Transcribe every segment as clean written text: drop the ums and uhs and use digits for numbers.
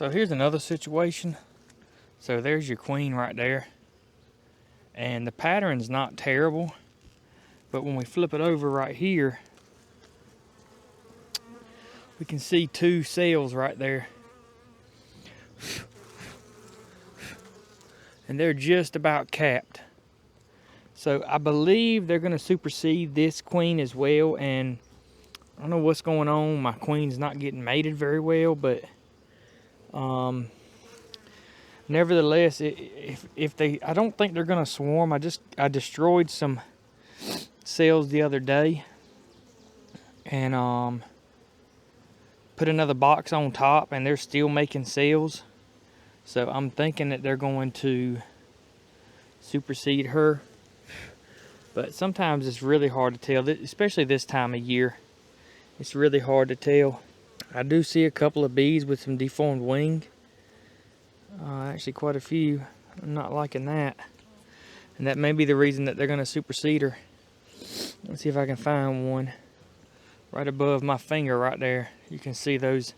So here's another situation. So there's your queen right there. And the pattern's not terrible. But when we flip it over right here, we can see 2 cells right there. And they're just about capped. So I believe they're gonna supersede this queen as well. And I don't know what's going on. My queen's not getting mated very well, but nevertheless, if they, I don't think they're gonna swarm. I destroyed some cells the other day and put another box on top, and they're still making cells. So I'm thinking that they're going to supersede her. But sometimes it's really hard to tell, especially this time of year. It's really hard to tell. I do see a couple of bees with some deformed wing. Actually quite a few. I'm not liking that. And that may be the reason that they're going to supersede her. Let's see if I can find one. Right above my finger right there. You can see those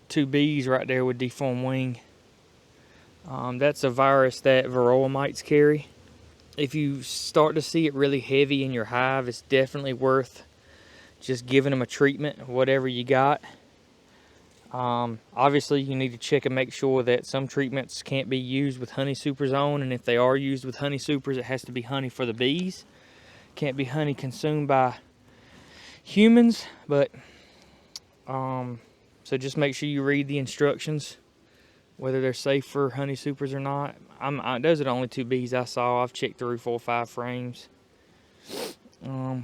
2 bees right there with deformed wing. That's a virus that varroa mites carry. If you start to see it really heavy in your hive, it's definitely worth just giving them a treatment, whatever you got. Obviously, you need to check and make sure that some treatments can't be used with honey supers on, and if they are used with honey supers, it has to be honey for the bees. Can't be honey consumed by humans, but so just make sure you read the instructions, whether they're safe for honey supers or not. Those are the only 2 bees I saw. I've checked through 4 or 5 frames.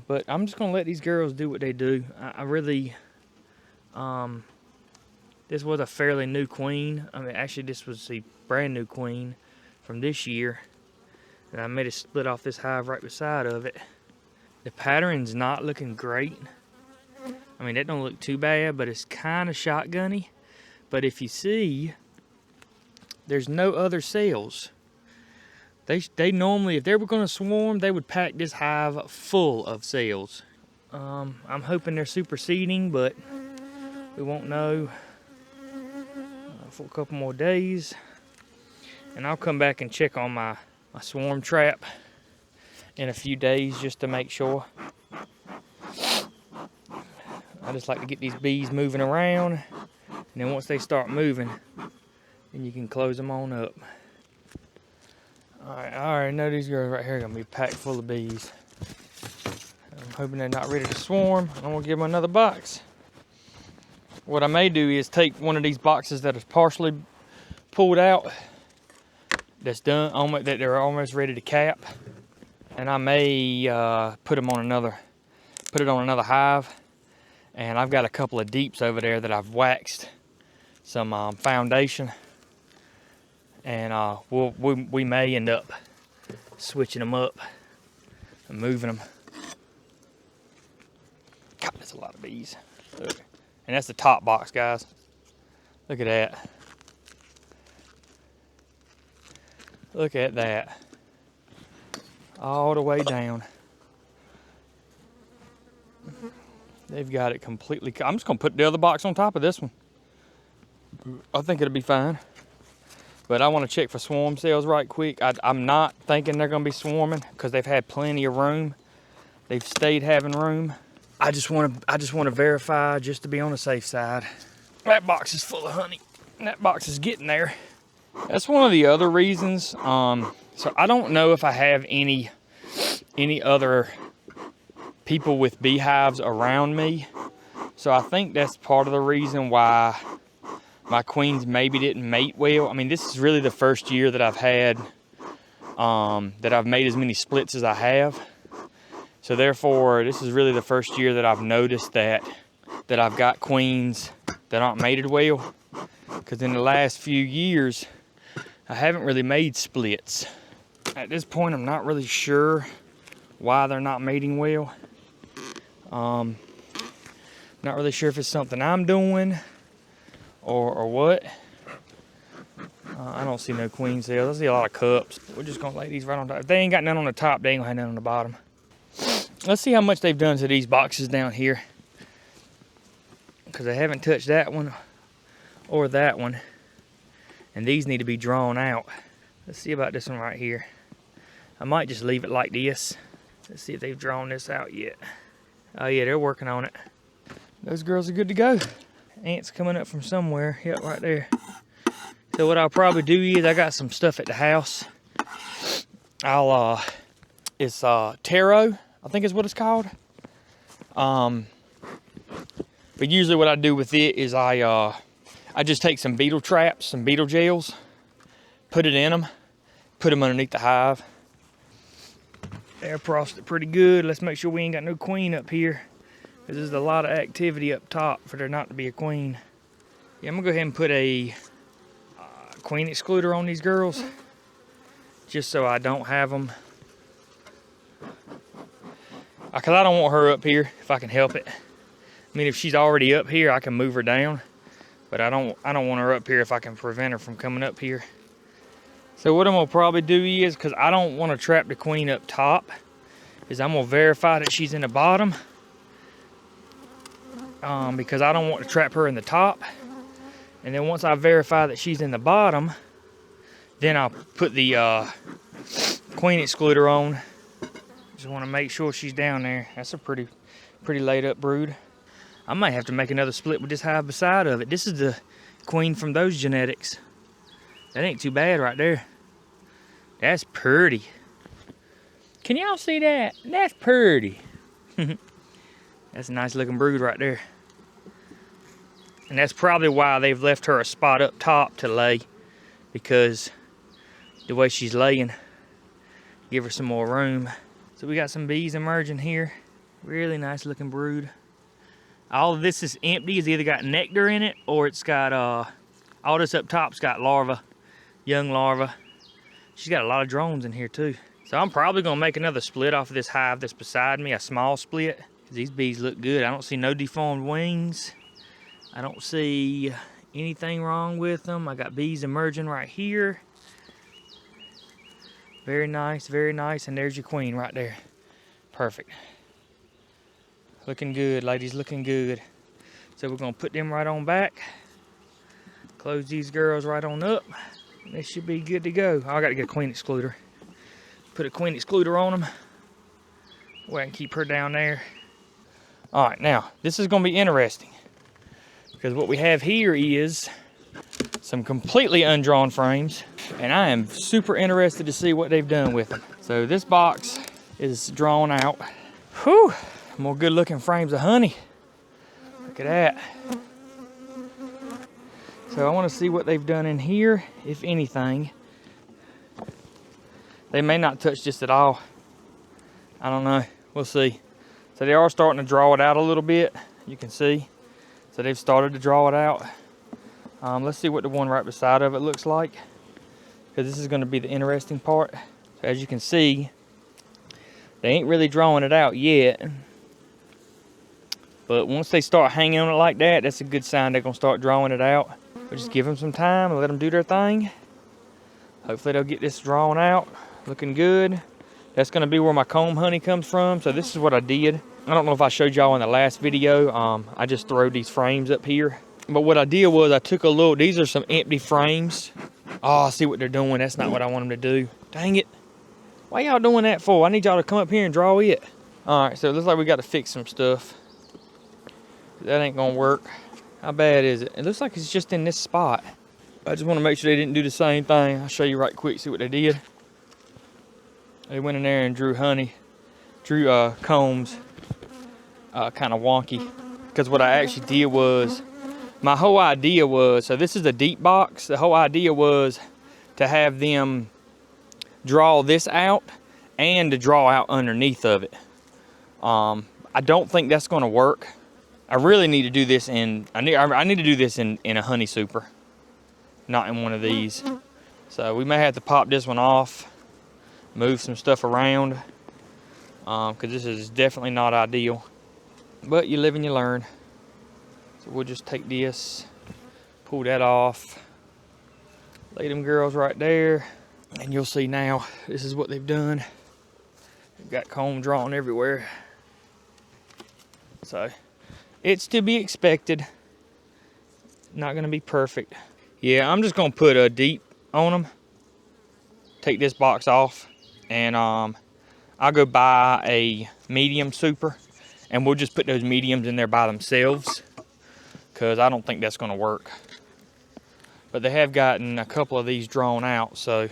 But I'm just gonna let these girls do what they do. I really, this was a fairly new queen. I mean, actually this was a brand new queen from this year. And I made a split off this hive right beside of it. The pattern's not looking great. I mean, that don't look too bad, but it's kind of shotgunny. But if you see, there's no other cells. They normally, if they were going to swarm, they would pack this hive full of cells. I'm hoping they're superseding, but we won't know for a couple more days. And I'll come back and check on my swarm trap in a few days just to make sure. I just like to get these bees moving around, and then once they start moving, then you can close them on up. Alright, I already know these girls right here are going to be packed full of bees. I'm hoping they're not ready to swarm. I'm going to give them another box. What I may do is take one of these boxes that is partially pulled out, that's done, that they're almost ready to cap, and I may put it on another hive. And I've got a couple of deeps over there that I've waxed some foundation, and we may end up switching them up and moving them. God, that's a lot of bees. Look. And that's the top box, guys. Look at that. Look at that. All the way down. They've got it completely. I'm just gonna put the other box on top of this one. I think it'll be fine. But I want to check for swarm cells right quick. I'm not thinking they're gonna be swarming because they've had plenty of room. They've stayed having room. I just want to verify just to be on the safe side. That box is full of honey. And that box is getting there. That's one of the other reasons. So I don't know if I have any other people with beehives around me. So I think that's part of the reason why my queens maybe didn't mate well. I mean, this is really the first year that I've had, that I've made as many splits as I have. So therefore, this is really the first year that I've noticed that I've got queens that aren't mated well. Because in the last few years, I haven't really made splits. At this point, I'm not really sure why they're not mating well. Not really sure if it's something I'm doing or what. I don't see no queen cells. I see a lot of cups. We're just gonna lay these right on top. If they ain't got none on the top, they ain't gonna have none on the bottom. Let's see how much they've done to these boxes down here, because they haven't touched that one or that one. And these need to be drawn out. Let's see about this one right here. I might just leave it like this. Let's see if they've drawn this out yet. Oh yeah, they're working on it. Those girls are good to go. Ants coming up from somewhere. Yep, right there. So what I'll probably do is, I got some stuff at the house. It's taro, I think is what it's called. But usually what I do with it is I just take some beetle traps, some beetle gels, put it in them, put them underneath the hive. Air frosted pretty good. Let's make sure we ain't got no queen up here, because there's a lot of activity up top for there not to be a queen. Yeah, I'm gonna go ahead and put a queen excluder on these girls, just so I don't have them. Because I don't want her up here if I can help it. I mean, if she's already up here, I can move her down, but I don't want her up here if I can prevent her from coming up here. So what I'm gonna probably do is, because I don't want to trap the queen up top, is I'm gonna verify that she's in the bottom, because I don't want to trap her in the top. And then once I verify that she's in the bottom, then I'll put the queen excluder on. Just want to make sure she's down there. That's a pretty laid up brood. I might have to make another split with this hive beside of it. This is the queen from those genetics. That ain't too bad right there. That's pretty. Can y'all see that? That's pretty. That's a nice looking brood right there. And that's probably why they've left her a spot up top to lay, because the way she's laying, give her some more room. So we got some bees emerging here. Really nice looking brood. All of this is empty. It's either got nectar in it, or it's got, all this up top's got larvae, young larvae. She's got a lot of drones in here too. So I'm probably gonna make another split off of this hive that's beside me, a small split, because these bees look good. I don't see no deformed wings. I don't see anything wrong with them. I got bees emerging right here. Very nice, very nice. And there's your queen right there. Perfect. Looking good, ladies, looking good. So we're gonna put them right on back. Close these girls right on up. They should be good to go. Oh, I gotta get a queen excluder. Put a queen excluder on them. Way I can keep her down there. All right, now, this is gonna be interesting, because what we have here is some completely undrawn frames, and I am super interested to see what they've done with them. So this box is drawn out. Whew, more good looking frames of honey. Look at that. So I want to see what they've done in here, if anything. They may not touch this at all. I don't know, we'll see. So they are starting to draw it out a little bit, you can see. So they've started to draw it out. Let's see what the one right beside of it looks like, because this is going to be the interesting part. So as you can see, they ain't really drawing it out yet. But once they start hanging on it like that, that's a good sign they're going to start drawing it out. We'll just give them some time and let them do their thing. Hopefully they'll get this drawn out. Looking good. That's going to be where my comb honey comes from. So this is what I did. I don't know if I showed y'all in the last video. I just threw these frames up here. But what I did was I took a little, these are some empty frames. Oh, I see what they're doing. That's not what I want them to do. Dang it. Why y'all doing that for? I need y'all to come up here and draw it. All right, so it looks like we got to fix some stuff. That ain't gonna work. How bad is it? It looks like it's just in this spot. I just want to make sure they didn't do the same thing. I'll show you right quick, see what they did. They went in there and drew honey, drew combs, kind of wonky. Because what I actually did was, my whole idea was, so this is a deep box. The whole idea was to have them draw this out and to draw out underneath of it. I don't think that's gonna work. I really need to do this in, I need to do this in a honey super, not in one of these. So we may have to pop this one off, move some stuff around, because this is definitely not ideal. But you live and you learn. So we'll just take this, pull that off, lay them girls right there, and you'll see now, this is what they've done. They've got comb drawn everywhere. So it's to be expected. Not gonna be perfect. Yeah, I'm just gonna put a deep on them. Take this box off, and I'll go buy a medium super, and we'll just put those mediums in there by themselves, because I don't think that's gonna work. But they have gotten a couple of these drawn out, so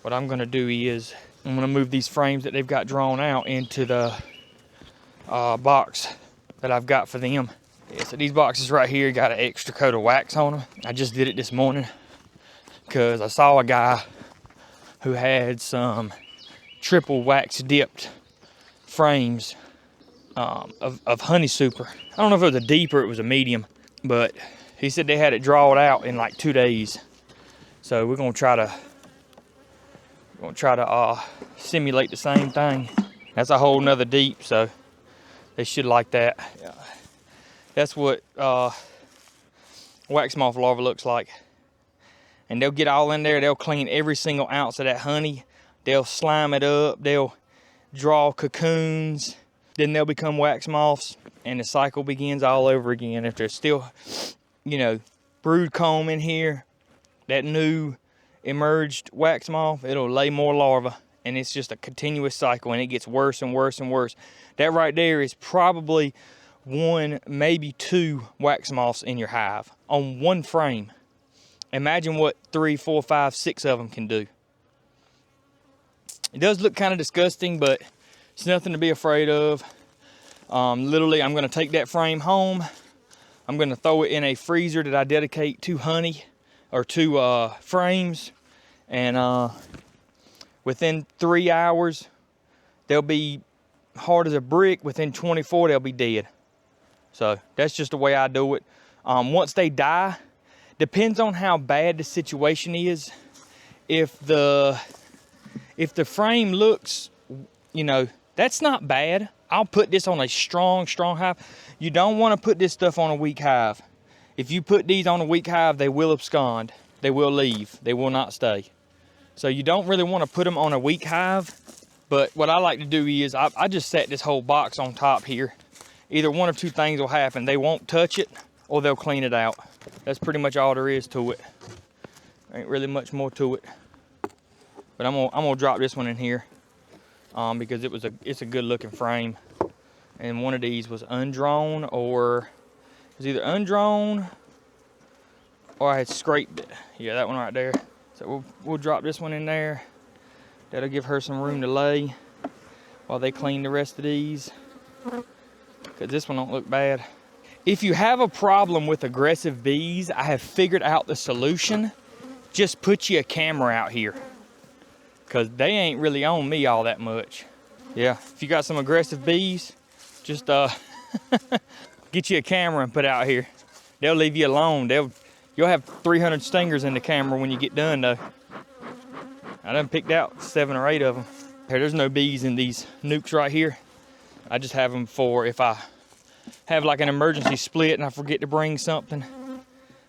what I'm gonna do is I'm gonna move these frames that they've got drawn out into the box that I've got for them. Yeah, so these boxes right here got an extra coat of wax on them. I just did it this morning because I saw a guy who had some triple wax dipped frames of honey super. I don't know if it was a deep or it was a medium, but he said they had it drawn out in like 2 days. So we're gonna try to simulate the same thing. That's a whole nother deep, so they should like that. Yeah. That's what wax moth larva looks like. And they'll get all in there, they'll clean every single ounce of that honey. They'll slime it up, they'll draw cocoons, then they'll become wax moths, and the cycle begins all over again. If there's still, you know, brood comb in here, that new emerged wax moth, it'll lay more larvae, and it's just a continuous cycle, and it gets worse and worse and worse. That right there is probably 1, maybe 2 wax moths in your hive on one frame. Imagine what 3, 4, 5, 6 of them can do. It does look kind of disgusting, but it's nothing to be afraid of. Literally, I'm gonna take that frame home. I'm gonna throw it in a freezer that I dedicate to honey, or to frames, and within 3 hours, they'll be hard as a brick. Within 24, they'll be dead. So that's just the way I do it. Once they die, depends on how bad the situation is. If the frame looks, you know, that's not bad, I'll put this on a strong hive. You don't want to put this stuff on a weak hive. If you put these on a weak hive, they will abscond. They will leave. They will not stay. So you don't really want to put them on a weak hive. But what I like to do is I just set this whole box on top here. Either one of 2 things will happen. They won't touch it, or they'll clean it out. That's pretty much all there is to it. Ain't really much more to it. But I'm gonna drop this one in here because it's a good looking frame. And one of these was undrawn, or it was either undrawn or I had scraped it. Yeah, that one right there. So we'll drop this one in there. That'll give her some room to lay while they clean the rest of these, because this one don't look bad. If you have a problem with aggressive bees, I have figured out the solution. Just put you a camera out here, because they ain't really on me all that much. Yeah, if you got some aggressive bees, just get you a camera and put out here. They'll leave you alone. You'll have 300 stingers in the camera when you get done though. I done picked out 7 or 8 of them. There's no bees in these nukes right here. I just have them for if I have like an emergency split and I forget to bring something.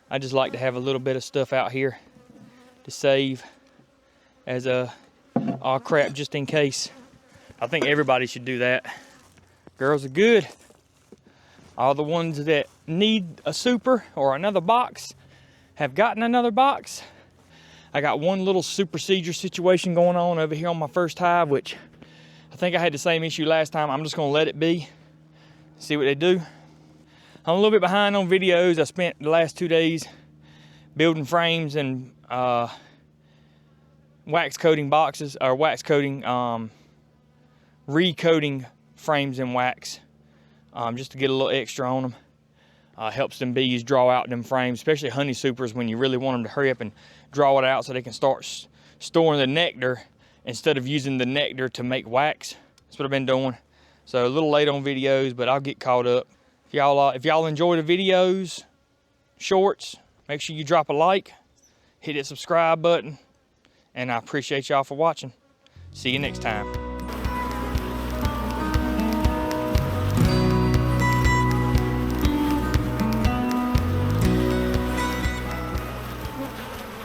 I just like to have a little bit of stuff out here to save as a crap, just in case. I think everybody should do that. Girls are good. All the ones that need a super or another box have gotten another box. I got one little supercedure situation going on over here on my first hive, which I think I had the same issue last time. I'm just gonna let it be, see what they do. I'm a little bit behind on videos. I spent the last 2 days building frames and wax coating boxes, or wax coating, recoating frames in wax, just to get a little extra on them. Helps them bees draw out them frames, especially honey supers, when you really want them to hurry up and draw it out so they can start storing the nectar instead of using the nectar to make wax. That's what I've been doing. So a little late on videos, but I'll get caught up. If y'all enjoy the videos, shorts, make sure you drop a like, hit that subscribe button, and I appreciate y'all for watching. See you next time.